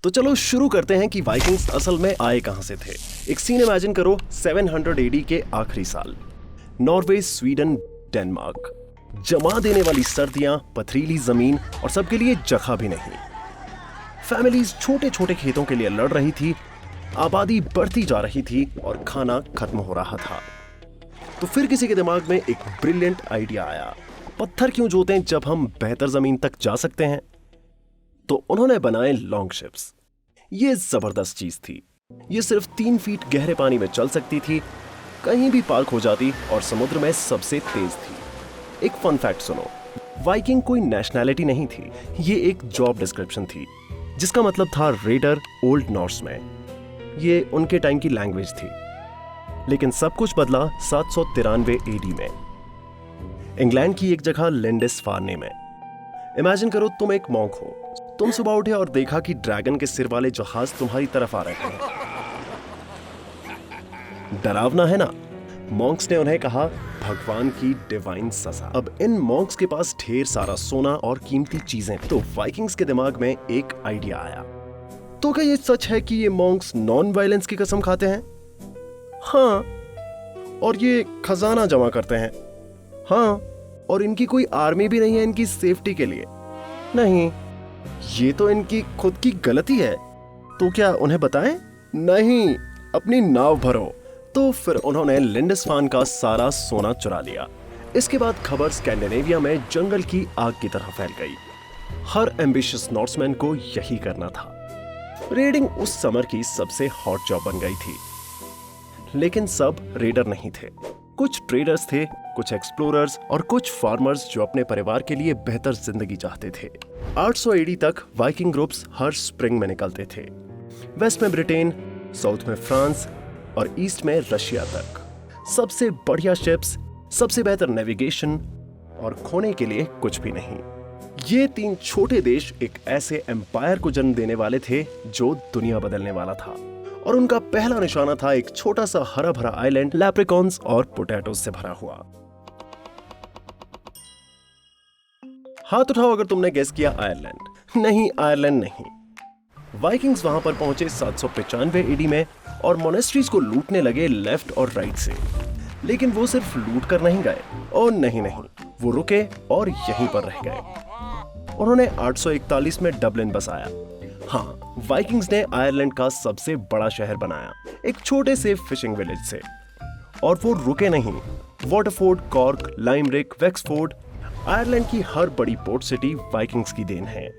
तो चलो शुरू करते हैं कि वाइकिंग्स असल में आए कहां से थे। एक सीन इमेजिन करो 700 एडी के आखिरी साल, नॉर्वे, स्वीडन, डेनमार्क। जमा देने वाली सर्दियां, पथरीली जमीन और सबके लिए जगह भी नहीं। फैमिलीज छोटे छोटे खेतों के लिए लड़ रही थी, आबादी बढ़ती जा रही थी और खाना खत्म हो रहा था। तो फिर किसी के दिमाग में एक ब्रिलियंट आइडिया आया, पत्थर क्यों जोतें जब हम बेहतर जमीन तक जा सकते हैं। तो उन्होंने बनाए लॉन्ग शिप्स। ये जबरदस्त चीज थी। ये सिर्फ 3 फीट गहरे पानी में चल सकती थी, कहीं भी पार्क हो जाती और समुद्र में सबसे तेज थी। एक फन फैक्ट सुनो, वाइकिंग कोई नेशनैलिटी नहीं थी, ये एक जॉब डिस्क्रिप्शन थी, जिसका मतलब था रेडर ओल्ड नॉर्स में। ये उनके टाइम की लैंग्वेज थी। लेकिन सब कुछ बदला 793 एडी में, इंग्लैंड की एक जगह लिंडिस्फार्ने में। इमेजिन करो तुम एक मॉन्क हो, तुम सुबह उठे और देखा कि ड्रैगन के सिर वाले जहाज तुम्हारी तरफ आ रहे हैं। डरावना है ना? मॉन्क्स ने उन्हें कहा भगवान की डिवाइन सजा। अब इन मॉन्क्स के पास ढेर सारा सोना और कीमती चीजें, तो वाइकिंग्स के दिमाग में एक आइडिया आया। तो क्या ये सच है कि ये मॉन्क्स नॉन वायलेंस की कसम खाते हैं? हाँ। और ये खजाना जमा करते हैं? हाँ। और इनकी कोई आर्मी भी नहीं है इनकी सेफ्टी के लिए? नहीं। ये तो इनकी खुद की गलती है। तो क्या उन्हें बताएं? नहीं, अपनी नाव भरो। तो फिर उन्होंने लिंडिस्फार्न का सारा सोना चुरा लिया। इसके बाद खबर स्कैंडिनेविया में जंगल की आग की तरह फैल गई। हर एम्बिशियस नॉर्समैन को यही करना था। रेडिंग उस समर की सबसे हॉट जॉब बन गई थी। लेकिन सब रेडर नहीं थे। कुछ ट्रेडर्स थे, कुछ एक्सप्लोरर्स और कुछ फार्मर्स जो अपने परिवार के लिए बेहतर जिंदगी चाहते थे। 800 एडी तक वाइकिंग ग्रुप्स हर स्प्रिंग में निकलते थे। वेस्ट में ब्रिटेन, साउथ में फ्रांस और ईस्ट में रशिया तक। सबसे बढ़िया शिप्स, सबसे बेहतर नेविगेशन और खोने के लिए कुछ भी नहीं। ये 3 छोटे देश एक ऐसे एम्पायर को जन्म देने वाले थे जो दुनिया बदलने वाला था। और उनका पहला निशाना था एक छोटा सा हरा भरा आइलैंड, लैप्रिकॉन्स और पोटैटोज से भरा हुआ। हाथ उठाओ अगर तुमने गेस किया आयरलैंड। नहीं, आयरलैंड नहीं। वाइकिंग्स वहां पर पहुंचे 795 एडी में और मोनेस्ट्रीज को लूटने लगे लेफ्ट और राइट से। लेकिन वो सिर्फ लूट कर नहीं गए। ओ नहीं, वो रुके और यहीं पर रह गए। उन्होंने 841 में डबलिन बसाया। हाँ, वाइकिंग्स ने आयरलैंड का सबसे बड़ा शहर बनाया, एक छोटे से फिशिंग विलेज से। और वो रुके नहीं। वाटरफोर्ड, कॉर्क, लाइमरिक, वेक्सफोर्ड, आयरलैंड की हर बड़ी पोर्ट सिटी वाइकिंग्स की देन है।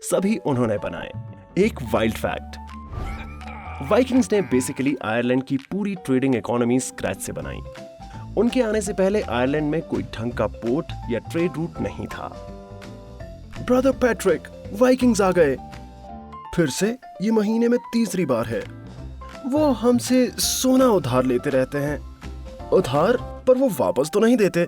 सभी उन्होंने बनाए। एक वाइल्ड फैक्ट, वाइकिंग्स ने बेसिकली आयरलैंड की पूरी ट्रेडिंग इकोनॉमी स्क्रैच से बनाई। उनके आने से पहले आयरलैंड में कोई ढंग का पोर्ट या ट्रेड रूट नहीं था। ब्रदर पैट्रिक, वाइकिंग्स आ गए। फिर से? ये महीने में 3री बार है। वो हमसे सोना उधार लेते रहते हैं। उधार? पर वो वापस तो नहीं देते।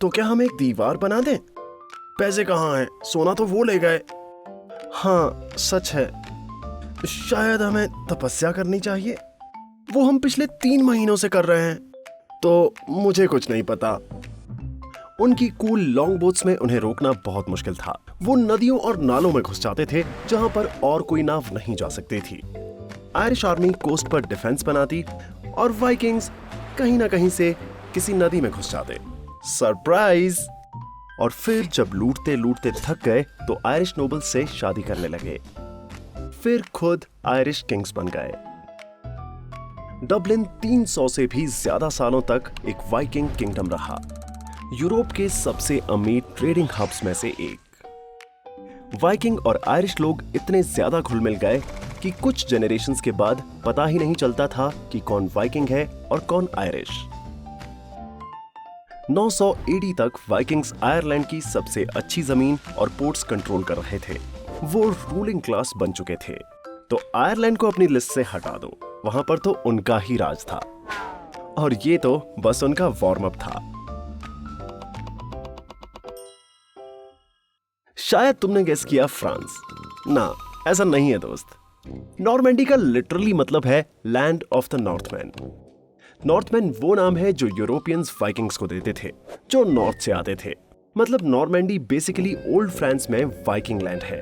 तो क्या हम एक दीवार बना दें? पैसे कहाँ हैं? सोना तो वो ले गए। हाँ, सच है। शायद हमें तपस्या करनी चाहिए। वो हम पिछले 3 महीनों से कर रहे हैं। तो मुझे कुछ नहीं पता। उनकी कूल लॉन्ग बोट्स में उन्हें रोकना बहुत मुश्किल था। वो नदियों और नालों में घुस जाते थे जहां पर और कोई नाव नहीं जा सकती थी। आयरिश आर्मी कोस्ट पर डिफेंस बनाती और वाइकिंग्स कहीं ना कहीं से किसी नदी में घुस जाते। सरप्राइज! और फिर जब लूटते लूटते थक गए तो आयरिश नोबल्स से शादी करने लगे। फिर खुद आयरिश किंग्स बन गए। डबलिन 300 से भी ज्यादा सालों तक एक वाइकिंग किंगडम रहा, यूरोप के सबसे अमीर ट्रेडिंग हब्स में से एक। वाइकिंग और आयरिश लोग इतने ज्यादा घुल मिल गए कि कुछ जेनरेशंस के बाद पता ही नहीं चलता था कि कौन वाइकिंग है और कौन आयरिश। 900 एडी तक वाइकिंग्स आयरलैंड की सबसे अच्छी जमीन और पोर्ट्स कंट्रोल कर रहे थे। वो रूलिंग क्लास बन चुके थे। तो आयरलैंड को अपनी लिस्ट से हटा दो, वहां पर तो उनका ही राज था। और ये तो बस उनका वार्म अप था। शायद तुमने गेस किया फ्रांस। ना, ऐसा नहीं है दोस्त। नॉर्मैंडी का लिटरली मतलब है लैंड ऑफ द नॉर्थमैन। नॉर्थमैन वो नाम है जो यूरोपियंस वाइकिंग्स को देते थे जो नॉर्थ से आते थे। मतलब नॉर्मैंडी बेसिकली ओल्ड फ्रांस में वाइकिंग लैंड है।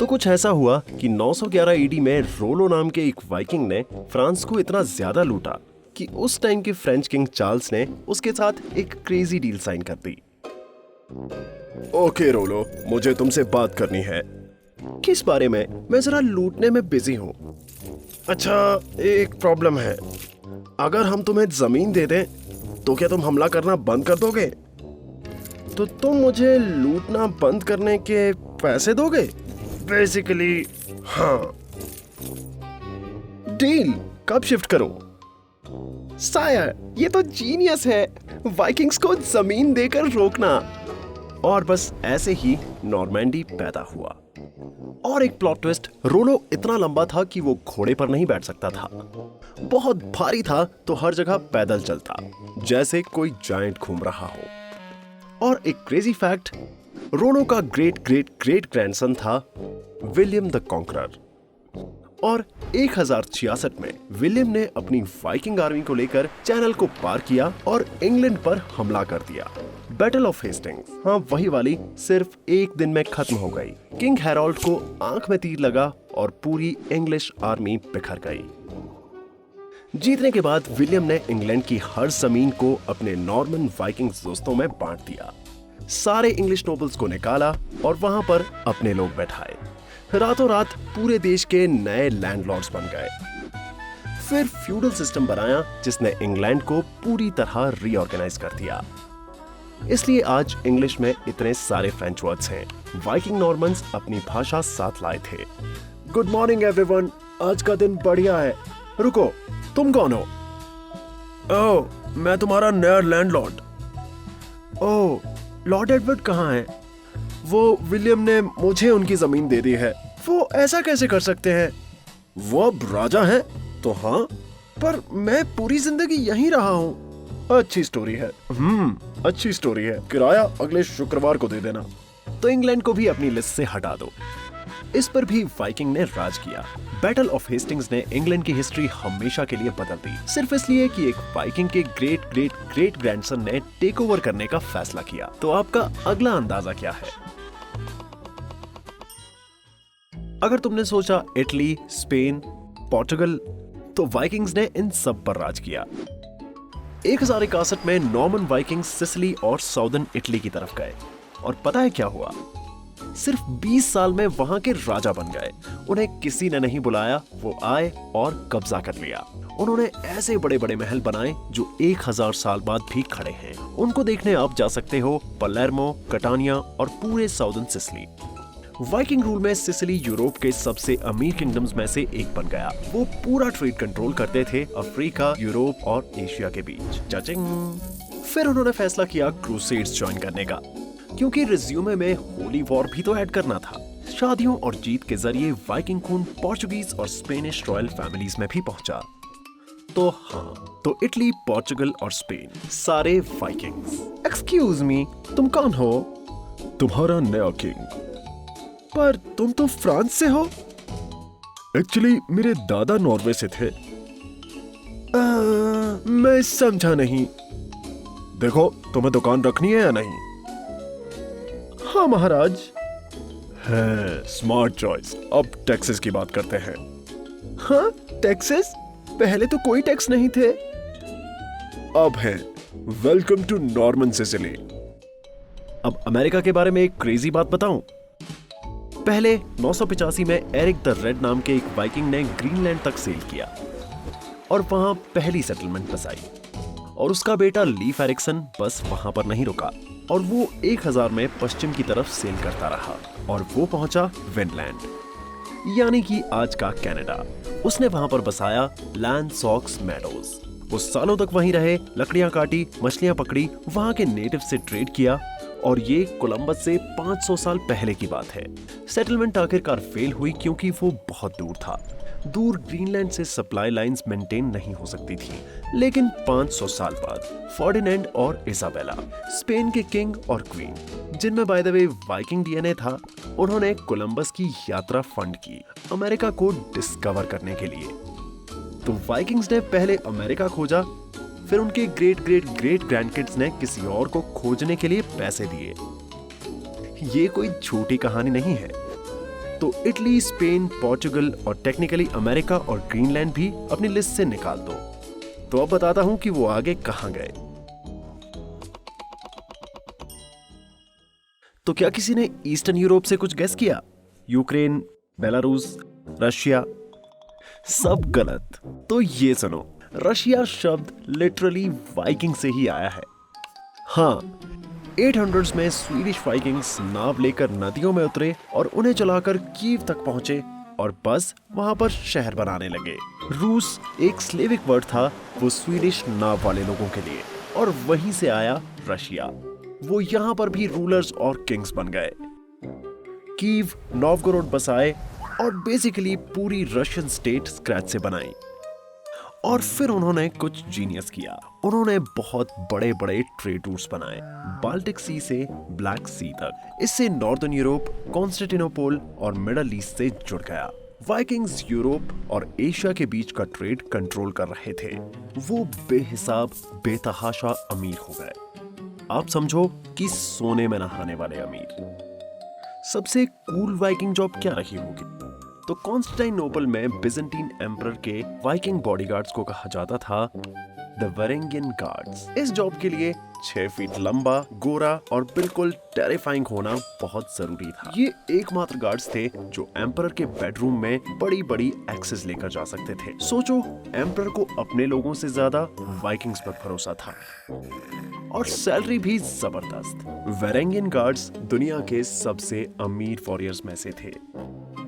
तो कुछ ऐसा हुआ कि 911 ईडी में रोलो नाम के एक वाइकिंग ने फ्रांस को इतना ज्यादा लूटा कि उस टाइम के फ्रेंच किंग चार्ल्स ने उसके साथ एक क्रेजी डील साइन कर दी। ओके रोलो, मुझे तुमसे बात करनी है। किस बारे में? मैं जरा लूटने में बिजी हूँ। अच्छा, एक प्रॉब्लम है। अगर हम तुम्हें जमीन दे दें तो क्या तुम हमला करना बंद कर दोगे? तो तुम मुझे लूटना बंद करने के पैसे दोगे? बेसिकली हाँ। डील, कब शिफ्ट करूं? सायर, ये तो जीनियस है, वाइकिंग्स को जमीन देकर रोकना। और बस ऐसे ही नॉर्मैंडी पैदा हुआ। और एक प्लॉट ट्विस्ट, रोलो इतना लंबा था कि वो घोड़े पर नहीं बैठ सकता था, बहुत भारी था तो हर जगह पैदल चलता, जैसे कोई जायंट घूम रहा हो। और एक क्रेजी फैक्ट, रोलो का ग्रेट ग्रेट ग्रेट ग्रैंडसन था विलियम द कॉन्करर। और 1066 में विलियम ने अपनी वाइकिंग आर्मी को लेकर चैनल को पार किया और इंग्लैंड पर हमला कर दिया। बैटल ऑफ हेस्टिंग्स, हाँ वही वाली, सिर्फ एक दिन में खत्म हो गई। किंग हैरोल्ड को आंख में तीर लगा और पूरी इंग्लिश आर्मी बिखर गई। जीतने के बाद विलियम ने इंग्लैंड की हर जमीन को अपने नॉर्मन वाइकिंग दोस्तों में बांट दिया। सारे इंग्लिश नोबल्स को निकाला और वहां पर अपने लोग बैठाए। रातों रात पूरे देश के नए लैंडलॉर्ड्स बन गए। फिर फ्यूडल सिस्टम बनाया जिसने इंग्लैंड को पूरी तरह रीऑर्गेनाइज कर दिया। इसलिए आज इंग्लिश में इतने सारे फ्रेंच वर्ड्स हैं। वाइकिंग नॉर्मन्स अपनी भाषा साथ लाए थे। गुड मॉर्निंग एवरीवन, आज का दिन बढ़िया है। रुको, तुम कौन हो? ओह, मैं तुम्हारा नया लैंडलॉर्ड। ओह, लॉर्ड एडवर्ड कहाँ है? वो विलियम ने मुझे उनकी जमीन दे दी है। वो ऐसा कैसे कर सकते हैं? वो अब राजा हैं? तो हाँ, पर मैं पूरी जिंदगी यहीं रहा हूँ। अच्छी स्टोरी है। अच्छी स्टोरी है। किराया अगले शुक्रवार को दे देना। तो इंग्लैंड को भी अपनी लिस्ट से हटा दो। इस पर भी वाइकिंग ने राज किया। बैटल ऑफ हेस्टिंग्स ने इंग्लैंड की हिस्ट्री हमेशा के लिए बदल दी, सिर्फ इसलिए कि एक वाइकिंग के ग्रेट ग्रेट ग्रेट ग्रैंडसन ने टेक ओवर करने का फैसला किया। तो आपका अगला अंदाजा क्या है? अगर तुमने सोचा इटली, स्पेन, पोर्टुगल, तो वाइकिंग्स ने इन सब पर राज किया। 1061 में नॉर्मन वाइकिंग्स सिसिली और साउदर्न इटली की तरफ गए और पता है क्या हुआ? सिर्फ 20 साल में वहां के राजा बन गए। उन्हें किसी ने नहीं बुलाया, वो आए और कब्जा कर लिया। उन्होंने ऐसे बड़े बड़े महल बनाए जो 1000 साल बाद भी खड़े हैं। उनको देखने आप जा सकते हो पलेर्मो, कटानिया और पूरे साउदर्न सिसिली। वाइकिंग रूल में सिसिली यूरोप के सबसे अमीर किंगडम्स में से एक बन गया। वो पूरा ट्रेड कंट्रोल करते थे अफ्रीका, यूरोप और एशिया के बीच। जजिंग। फिर उन्होंने फैसला किया क्रूसेड्स ज्वाइन करने का, क्योंकि रिज्यूमे में होली वॉर भी तो ऐड करना था। शादियों और जीत के जरिए वाइकिंग खून पोर्चुगीज और स्पेनिश रॉयल फैमिलीज में भी पहुंचा। तो हाँ, तो इटली, पोर्चुगल और स्पेन सारे वाइकिंग्स। एक्सक्यूज मी, तुम कौन हो? तुम्हारा नया किंग। पर तुम तो फ्रांस से हो। एक्चुअली मेरे दादा नॉर्वे से थे। मैं समझा नहीं। देखो, तुम्हें दुकान रखनी है या नहीं? हाँ महाराज। है, स्मार्ट चॉइस। अब टैक्सेस की बात करते हैं। हाँ, टैक्सेस? पहले तो कोई टैक्स नहीं थे। अब है। Welcome to Norman Sicily. अब अमेरिका के बारे में एक क्रेजी बात बताऊं। पहले 985 में एरिक द रेड नाम के एक वाइकिंग ने ग्रीनलैंड तक सेल किया और वहां पहली सेटलमेंट बसाई। और उसका बेटा लीफ एरिक्सन बस वहां पर नहीं रुका और वो 1000 में पश्चिम की तरफ सेल करता रहा और वो पहुंचा विनलैंड, यानी कि आज का कनाडा। उसने वहां पर बसाया लैंडसॉक्स मेडोज। वो सालों तक वहीं रहे, लकड़ियां काटी, मछलियां पकड़ी, वहां के नेटिव से ट्रेड किया। और ये कोलंबस से 500 साल पहले की बात है। सेटलमेंट आखिरकार फेल हुई क्योंकि वो बहुत दूर था। दूर ग्रीनलैंड से सप्लाई लाइंस मेंटेन नहीं हो सकती थी। लेकिन 500 साल बाद फर्डिनेंड और इसाबेला, स्पेन के किंग और क्वीन, जिनमें by the way Viking DNA था, उन्होंने कोलंबस की यात्रा फंड की अमेरिका को डिस्कवर करने के लिए। तो वाइकिंग्स ने पहले अमेरिका खोजा, फिर उनके ग्रेट ग्रेट ग्रेट ग्रैंडकिड्स ने किसी और को खोजने के लिए पैसे दिए। ये कोई छोटी कहानी नहीं है। तो इटली, स्पेन, पोर्चुगल और टेक्निकली अमेरिका और ग्रीनलैंड भी अपनी लिस्ट से निकाल दो। तो अब बताता हूं कि वो आगे कहां गए। तो क्या किसी ने ईस्टर्न यूरोप से कुछ गेस किया? Ukraine, Belarus, Russia? सब गलत। तो ये सुनो, रशिया शब्द लिटरली वाइकिंग से ही आया है। हाँ, 800s में स्वीडिश वाइकिंग्स नाव लेकर नदियों में उतरे और उन्हें चलाकर कीव तक पहुंचे और बस वहां पर शहर बनाने लगे। रूस एक स्लेविक वर्ड था वो स्वीडिश नाव वाले लोगों के लिए, और वहीं से आया रशिया। वो यहां पर भी रूलर्स और किंग्स बन गए। कीव, नोवगोरोड बसाए और बेसिकली पूरी रशियन स्टेट स्क्रैच से बनाई। और फिर उन्होंने कुछ जीनियस किया। उन्होंने बहुत बड़े बड़े ट्रेड रूट्स बनाए, बाल्टिक सी से ब्लैक सी तक। इससे नॉर्दर्न यूरोप, कॉन्स्टेंटिनोपल और मिडल ईस्ट से जुड़ गया। वाइकिंग्स यूरोप और एशिया के बीच का ट्रेड कंट्रोल कर रहे थे। वो बेहिसाब बेतहाशा अमीर हो गए। आप समझो कि सोने में नहाने वाले अमीर। सबसे कूल वाइकिंग जॉब क्या रही होगी? तो कॉन्स्टेंटिनोपल में बिजेंटीन एम्परर के वाइकिंग बॉडीगार्ड्स को कहा जाता था द वेरेंगियन गार्ड्स। इस जॉब के लिए 6 फीट लंबा, गोरा और बिल्कुल टेरिफाइंग होना बहुत जरूरी था। ये एकमात्र गार्ड्स थे जो एम्परर के बेडरूम में बड़ी बड़ी एक्सेस लेकर जा सकते थे। सोचो, एम्परर को अपने लोगों से ज्यादा वाइकिंग्स पर भरोसा था, और सैलरी भी जबरदस्त। वेरेंगियन गार्ड्स दुनिया के सबसे अमीर वॉरियर्स में से थे।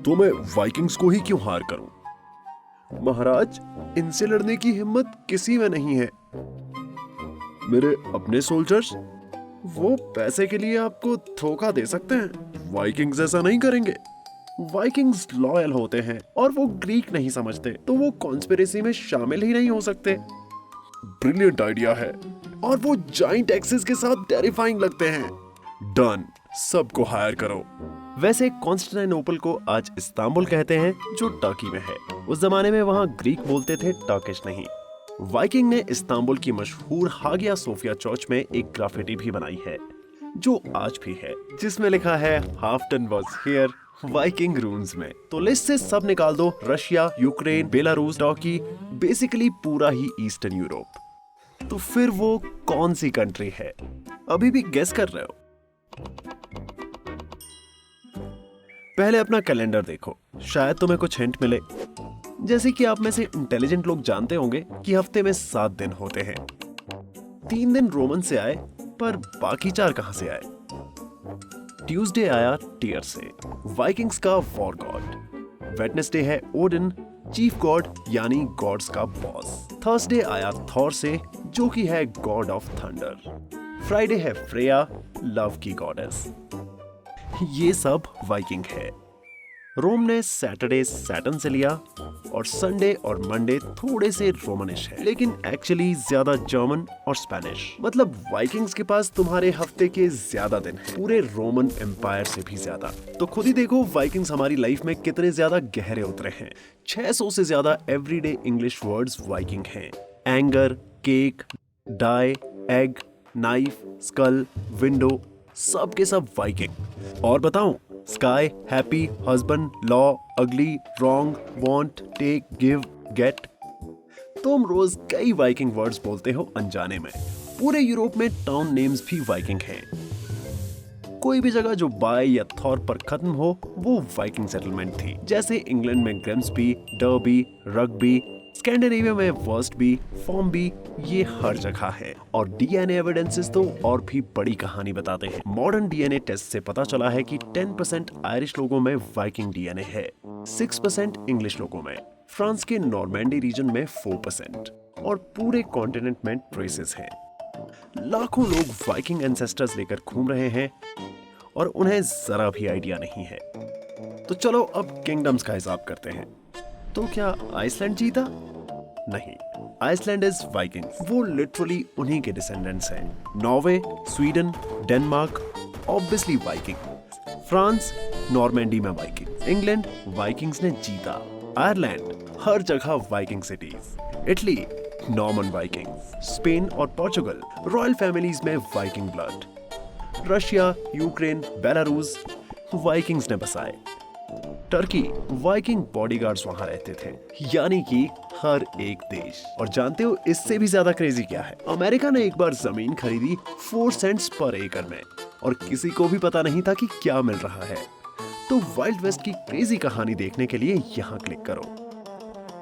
तो मैं वाइकिंग्स को ही क्यों हार करूं? महाराज, इनसे लड़ने की हिम्मत किसी में नहीं है। मेरे अपने सोल्जर्स, वो पैसे के लिए आपको धोखा दे सकते हैं। वाइकिंग्स ऐसा नहीं करेंगे। वाइकिंग्स लॉयल होते हैं और वो ग्रीक नहीं समझते, तो वो कॉन्स्पिरेसी में शामिल ही नहीं हो सकते। ब्रिलियंट आइडिया है, और वो जाइंट एक्सेस के साथ टेरिफाइंग लगते हैं। डन, सबको हायर करो। वैसे कॉन्स्टेंटिनोपल को आज इस्तांबुल कहते हैं, जो टर्की में है। उस जमाने में वहां ग्रीक बोलते थे, टर्किश नहीं। वाइकिंग ने इस्तांबुल की मशहूर हागिया सोफिया चर्च में एक ग्राफिटी भी बनाई है, जो आज भी है, जिसमें लिखा है हाफ्टन वाज हियर वाइकिंग रून्स में। तो लिस्ट से सब निकाल दो, Russia, Ukraine, Belarus, Turkey, basically पूरा ही ईस्टर्न यूरोप। तो फिर वो कौन सी कंट्री है? अभी भी गेस कर रहे हो? पहले अपना कैलेंडर देखो, शायद तुम्हें कुछ हिंट मिले। जैसे कि आप में से इंटेलिजेंट लोग जानते होंगे कि हफ्ते में 7 दिन होते हैं। 3 दिन रोमन से आए, पर बाकी 4 कहां से आए? ट्यूसडे आया टीयर से, वाइकिंग्स का वॉर गॉड। वेडनेसडे है ओडिन, चीफ गॉड यानी गॉड्स का बॉस। थर्सडे आया थॉर से, जो कि है गॉड ऑफ थंडर। फ्राइडे है फ्रेया, लव की गॉडेस। ये सब वाइकिंग है। रोम ने सैटरडे सैटर्न से लिया, और संडे और मंडे थोड़े से रोमनिश है, लेकिन एक्चुअली ज्यादा जर्मन और स्पेनिश। मतलब वाइकिंग्स के पास तुम्हारे हफ्ते के ज्यादा दिन हैं, पूरे रोमन एम्पायर से भी ज्यादा। तो खुद ही देखो वाइकिंग्स हमारी लाइफ में कितने ज्यादा गहरे उतरे हैं। 600 से ज्यादा एवरीडे इंग्लिश वर्ड्स वाइकिंग हैं। Anger, cake, die, egg, knife, skull, window, सब के सब वाइकिंग। और बताऊं, sky, happy, husband, law, ugly, wrong, want, take, give, get. तुम रोज कई वाइकिंग वर्ड्स बोलते हो अनजाने में। पूरे यूरोप में टाउन नेम्स भी वाइकिंग हैं। कोई भी जगह जो बाय या थॉर पर खत्म हो, वो वाइकिंग सेटलमेंट थी। जैसे इंग्लैंड में ग्रिम्सबी, डर्बी, रग्बी, स्कैंडिनेविया में वर्स्टबी, फॉर्मबी, ये हर जगह है। और डीएनए एविडेंसेस तो और भी बड़ी कहानी बताते हैं। मॉडर्न डीएनए टेस्ट से पता चला है कि 10% आयरिश लोगों में वाइकिंग डीएनए है, 6% इंग्लिश लोगों में, फ्रांस के नॉर्मैंडी रीजन में 4%, और पूरे कॉन्टिनेंट में ट्रेसेस हैं। लाखों लोग वाइकिंग एंसेस्टर्स लेकर घूम रहे हैं, और उन्हें जरा भी आइडिया नहीं है। तो चलो अब किंगडम्स का हिसाब करते हैं। तो क्या आइसलैंड जीता? नहीं, आइसलैंड इज वाइकिंग्स। वो लिटरली उन्हीं के डिसेंडेंट्स हैं। Norway, Sweden, Denmark, obviously Viking. France, Normandy में वाइकिंग्स। इंग्लैंड, वाइकिंग्स ने जीता। आयरलैंड, हर जगह Viking cities. Italy, Norman Vikings. Spain और पोर्चुगल, रॉयल फैमिलीज में Viking blood. Russia, Ukraine, Belarus, Vikings ने बसाए। टर्की वाइकिंग बॉडीगार्ड्स वहां रहते थे, यानी कि हर एक देश। और जानते हो इससे भी ज्यादा क्रेजी क्या है? अमेरिका ने एक बार जमीन खरीदी 4 सेंट्स पर एकड़ में, और किसी को भी पता नहीं था कि क्या मिल रहा है। तो वाइल्ड वेस्ट की क्रेजी कहानी देखने के लिए यहाँ क्लिक करो।